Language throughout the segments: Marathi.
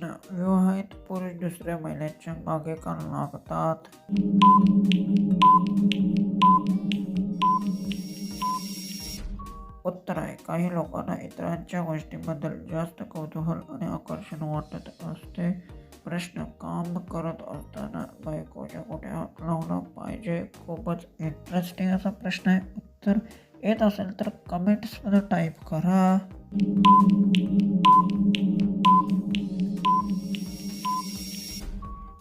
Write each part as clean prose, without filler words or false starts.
प्रश्न: विवाहित पुरुष दुसऱ्या महिलेच्या मागे का लागतात? उत्तर आहे, काही लोकांना इतरांच्या गोष्टींबद्दल जास्त कौतूहल आणि आकर्षण वाटत असते. प्रश्न: काम करत असताना बायकोच्या कुठे हात लावला पाहिजे? खूपच इंटरेस्टिंग असा प्रश्न आहे. उत्तर येत असेल तर कमेंट्समध्ये टाईप करा.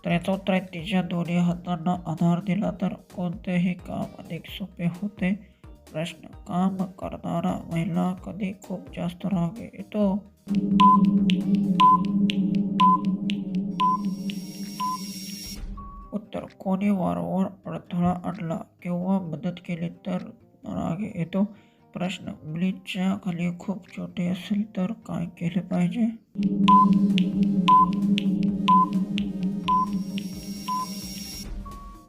तर याचं उत्तर आहे, तिच्या दोन्ही हातांना आधार दिला तर कोणतेही काम अधिक सोपे होते. प्रश्न: काम करणारा महिला कधी खूप जास्त राग येतो? उत्तर: कोणी वारंवार अडथळा आणला किंवा मदत केली तर राग येतो. प्रश्न: मुलीच्या खाली खूप छोटे असेल तर काय केले पाहिजे?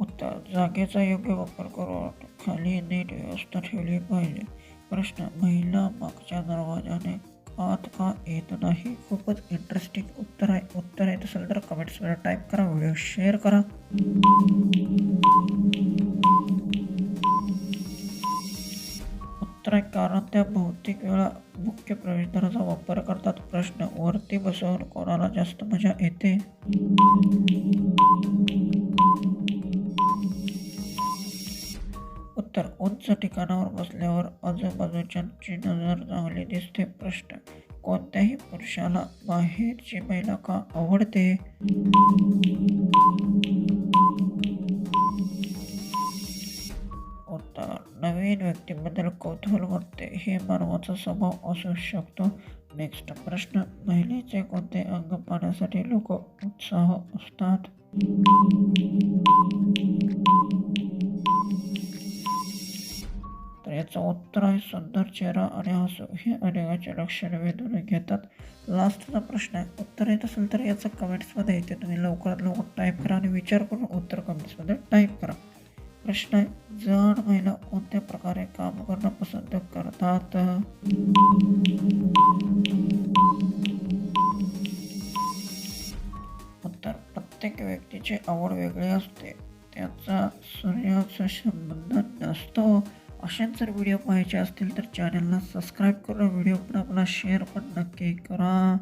उत्तर: जागेचा योग्य वापर करून खाली नीट व्यवस्था ठेवली पाहिजे. प्रश्न: महिला मागच्या दरवाजाने आत का येत नाही? खूपच इंटरेस्टिंग उत्तर आहे. उत्तर येत असेल तर कमेंट्समध्ये टाईप करा, व्हिडिओ शेअर करा. उत्तर आहे, कारण त्या बहुतेक वेळा मुख्य प्रवेशद्वाराचा वापर करतात. प्रश्न: वरती बसून कोणाला जास्त मजा येते? उत्तर: उंच ठिकाणावर बसल्यावर आजूबाजूच्यांची नजर चांगली दिसते. प्रश्न: कोणत्याही पुरुषाला बाहेरची महिला का आवडते? उत्तर: नवीन व्यक्तीबद्दल कौतूहल वाटते, हे मानवाचा स्वभाव असू शकतो. नेक्स्ट प्रश्न: महिलेचे कोणते अंग पाहण्यासाठी लोक उत्साह असतात? तर याचं उत्तर आहे, सुंदर चेहरा आणि हसू हे अनेकांचे लक्ष वेधून घेतात. लास्टचा प्रश्न आहे. उत्तर येत असेल तर याचं कमेंट्समध्ये येते. तुम्ही लवकरात लवकर टाईप करा आणि विचार करून उत्तर कमेंट्समध्ये टाईप करा. प्रश्न आहे, जड महिला कोणत्या प्रकारे काम करणं पसंत करतात? उत्तर: प्रत्येक व्यक्तीची आवड वेगळी असते, त्याचा सूर्याचा संबंध नसतो. अशाच जर व्हिडिओ पाहायचे असतील तर चॅनलला सबस्क्राईब करा, व्हिडिओ पण आपला शेअर पण नक्की करा.